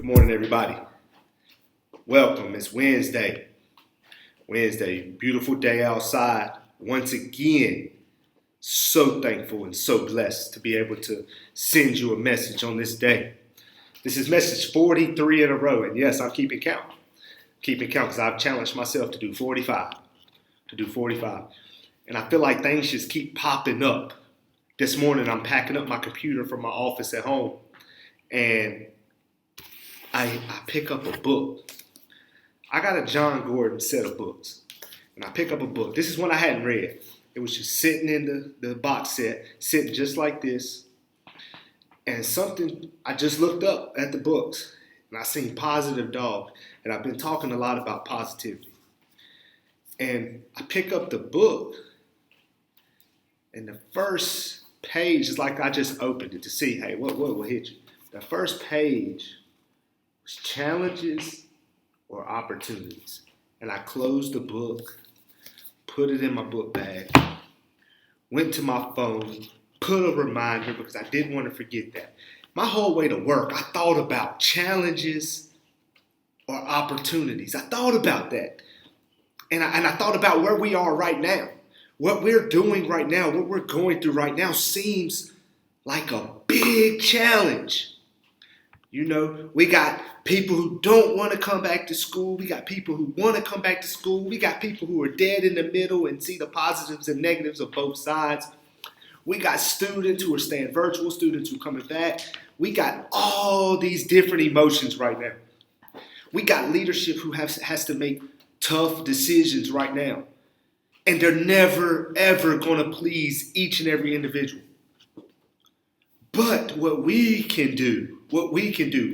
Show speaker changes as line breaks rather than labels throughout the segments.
Good morning, everybody. Welcome. It's Wednesday. Beautiful day outside. Once again, so thankful and so blessed to be able to send you a message on this day. This is message 43 in a row, and yes, I'm keeping count. Keeping count because I've challenged myself to do 45. And I feel like things just keep popping up. This morning, I'm packing up my computer from my office at home, and I pick up a book. I got a John Gordon set of books, and I pick up a book. This is one I hadn't read. It was just sitting in the box set, sitting just like this. And I just looked up at the books, and I seen Positive Dog, and I've been talking a lot about positivity. And I pick up the book, and the first page is like I just opened it to see, hey, what will hit you? The first page was challenges or opportunities. And I closed the book, put it in my book bag, went to my phone, put a reminder because I didn't want to forget that. My whole way to work, I thought about challenges or opportunities. I thought about that. And I thought about where we are right now. What we're doing right now, what we're going through right now seems like a big challenge. You know, we got people who don't want to come back to school. We got people who want to come back to school. We got people who are dead in the middle and see the positives and negatives of both sides. We got students who are staying virtual, students who are coming back. We got all these different emotions right now. We got leadership who has to make tough decisions right now. And they're never, ever going to please each and every individual. But what we can do,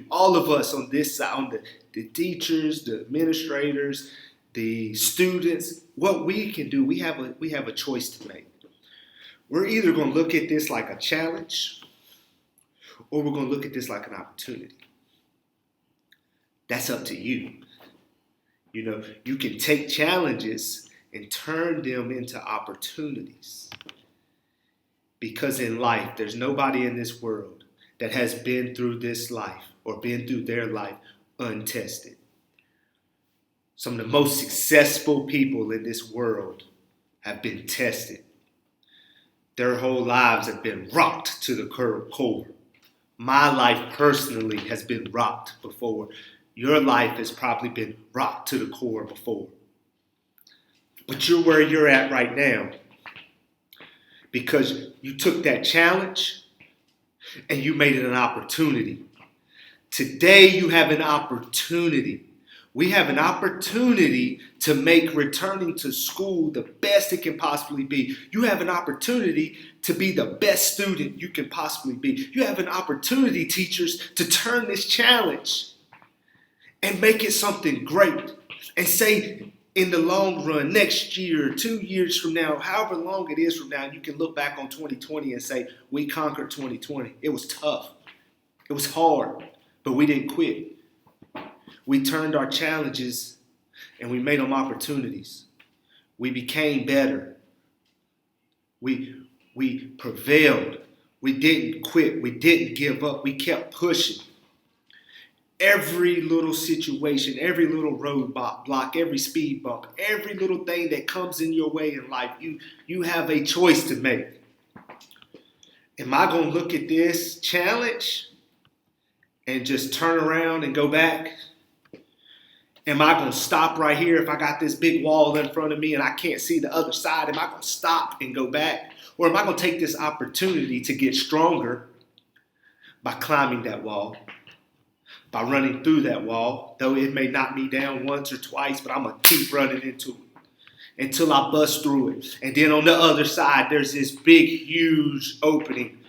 all of us on this side, on the teachers, the administrators, the students, what we can do, we have a choice to make. We're either going to look at this like a challenge, or we're going to look at this like an opportunity. That's up to you. You know, you can take challenges and turn them into opportunities. Because in life, there's nobody in this world that has been through this life or been through their life untested. Some of the most successful people in this world have been tested. Their whole lives have been rocked to the core. My life personally has been rocked before. Your life has probably been rocked to the core before. But you're where you're at right now because you took that challenge and you made it an opportunity. Today you have an opportunity. We have an opportunity to make returning to school the best it can possibly be. You have an opportunity to be the best student you can possibly be. You have an opportunity, teachers, to turn this challenge and make it something great and say, in the long run, next year, 2 years from now, however long it is from now, you can look back on 2020 and say, we conquered 2020. It was tough. It was hard, but we didn't quit. We turned our challenges and we made them opportunities. We became better. We prevailed. We didn't quit. We didn't give up. We kept pushing. Every little situation, every little roadblock, every speed bump, every little thing that comes in your way in life, you have a choice to make. Am I going to look at this challenge and just turn around and go back? Am I going to stop right here if I got this big wall in front of me and I can't see the other side? Am I going to stop and go back? Or am I going to take this opportunity to get stronger by climbing that wall? By running through that wall, though it may knock me down once or twice, but I'm going to keep running into it until I bust through it. And then on the other side, there's this big, huge opening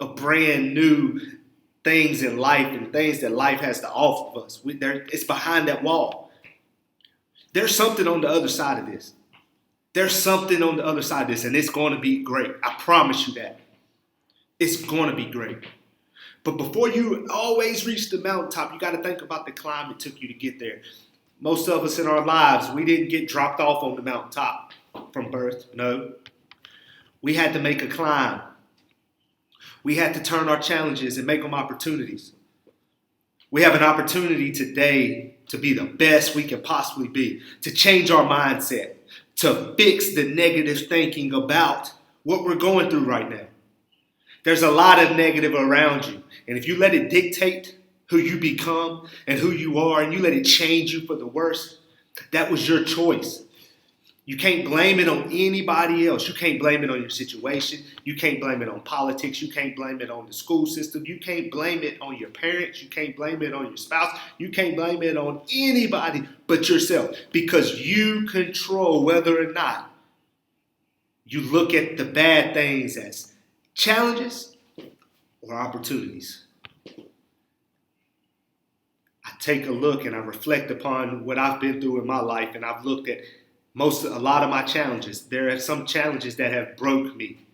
of brand new things in life and things that life has to offer us. It's behind that wall. There's something on the other side of this. There's something on the other side of this, and it's going to be great. I promise you that. It's going to be great. But before you always reach the mountaintop, you got to think about the climb it took you to get there. Most of us in our lives, we didn't get dropped off on the mountaintop from birth. No. We had to make a climb. We had to turn our challenges and make them opportunities. We have an opportunity today to be the best we can possibly be, to change our mindset, to fix the negative thinking about what we're going through right now. There's a lot of negative around you. And if you let it dictate who you become and who you are, and you let it change you for the worse, that was your choice. You can't blame it on anybody else. You can't blame it on your situation. You can't blame it on politics. You can't blame it on the school system. You can't blame it on your parents. You can't blame it on your spouse. You can't blame it on anybody but yourself, because you control whether or not you look at the bad things as challenges or opportunities. I take a look and I reflect upon what I've been through in my life, and I've looked at a lot of my challenges. There are some challenges that have broke me.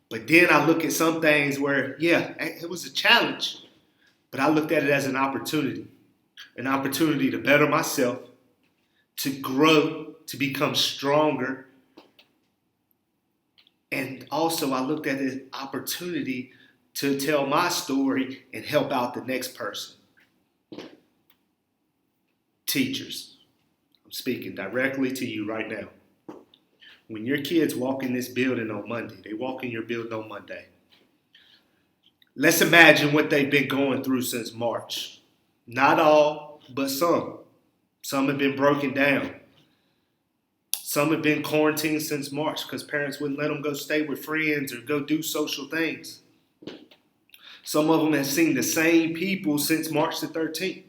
But then I look at some things where, yeah, it was a challenge, but I looked at it as an opportunity to better myself, to grow, to become stronger. And also I looked at it as an opportunity to tell my story and help out the next person. Teachers, I'm speaking directly to you right now. When your kids walk in this building on Monday, they walk in your building on Monday. Let's imagine what they've been going through since March. Not all, but some. Some have been broken down. Some have been quarantined since March because parents wouldn't let them go stay with friends or go do social things. Some of them have seen the same people since March the 13th.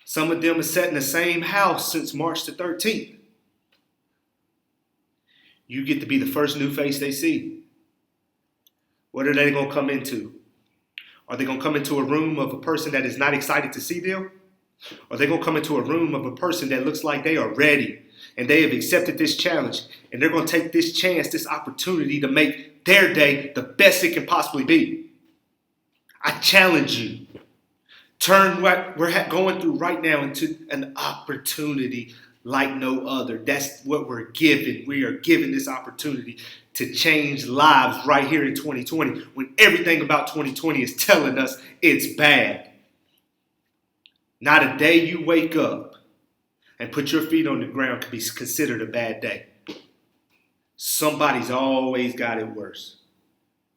Some of them have sat in the same house since March the 13th. You get to be the first new face they see. What are they going to come into? Are they going to come into a room of a person that is not excited to see them? Are they going to come into a room of a person that looks like they are ready and they have accepted this challenge, and they're going to take this chance, this opportunity to make their day the best it can possibly be? I challenge you. Turn what we're going through right now into an opportunity like no other. That's what we're given. We are given this opportunity to change lives right here in 2020, when everything about 2020 is telling us it's bad. Not a day you wake up and put your feet on the ground can be considered a bad day. Somebody's always got it worse.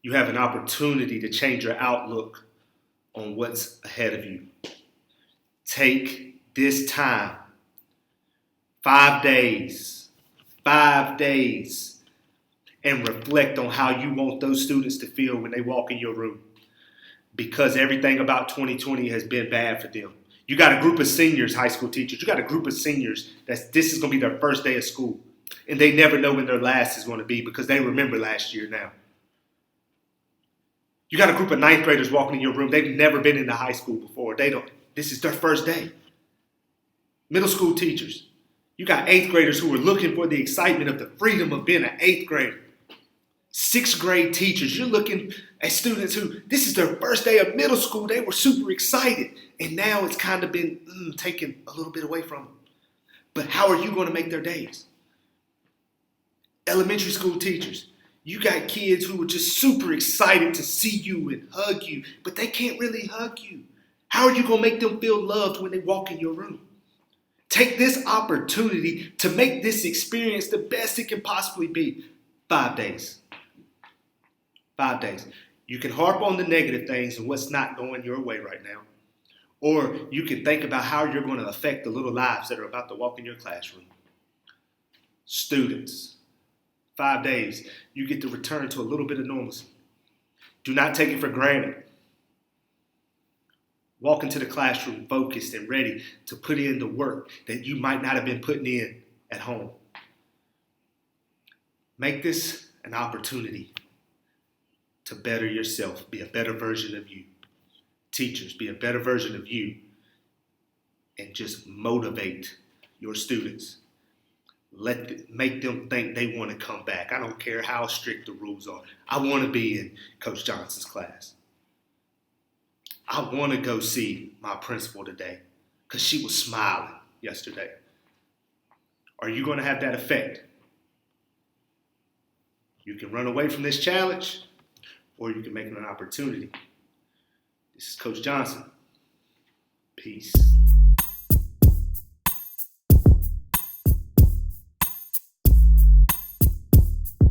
You have an opportunity to change your outlook on what's ahead of you. Take this time, 5 days, and reflect on how you want those students to feel when they walk in your room. Because everything about 2020 has been bad for them. You got a group of seniors, high school teachers. You got a group of seniors this is going to be their first day of school. And they never know when their last is going to be because they remember last year now. You got a group of ninth graders walking in your room. They've never been into high school before. This is their first day. Middle school teachers. You got eighth graders who are looking for the excitement of the freedom of being an eighth grader. Sixth grade teachers. You're looking at students who, this is their first day of middle school. They were super excited. And now it's kind of been taken a little bit away from them. But how are you going to make their days? Elementary school teachers. You got kids who are just super excited to see you and hug you, but they can't really hug you. How are you going to make them feel loved when they walk in your room? Take this opportunity to make this experience the best it can possibly be. 5 days. 5 days. You can harp on the negative things and what's not going your way right now. Or you can think about how you're going to affect the little lives that are about to walk in your classroom. Students. 5 days, you get to return to a little bit of normalcy. Do not take it for granted. Walk into the classroom focused and ready to put in the work that you might not have been putting in at home. Make this an opportunity to better yourself, be a better version of you. Teachers, be a better version of you, and just motivate your students. Make them think they want to come back. I don't care how strict the rules are. I want to be in Coach Johnson's class. I want to go see my principal today because she was smiling yesterday. Are you going to have that effect? You can run away from this challenge, or you can make it an opportunity. This is Coach Johnson. Peace.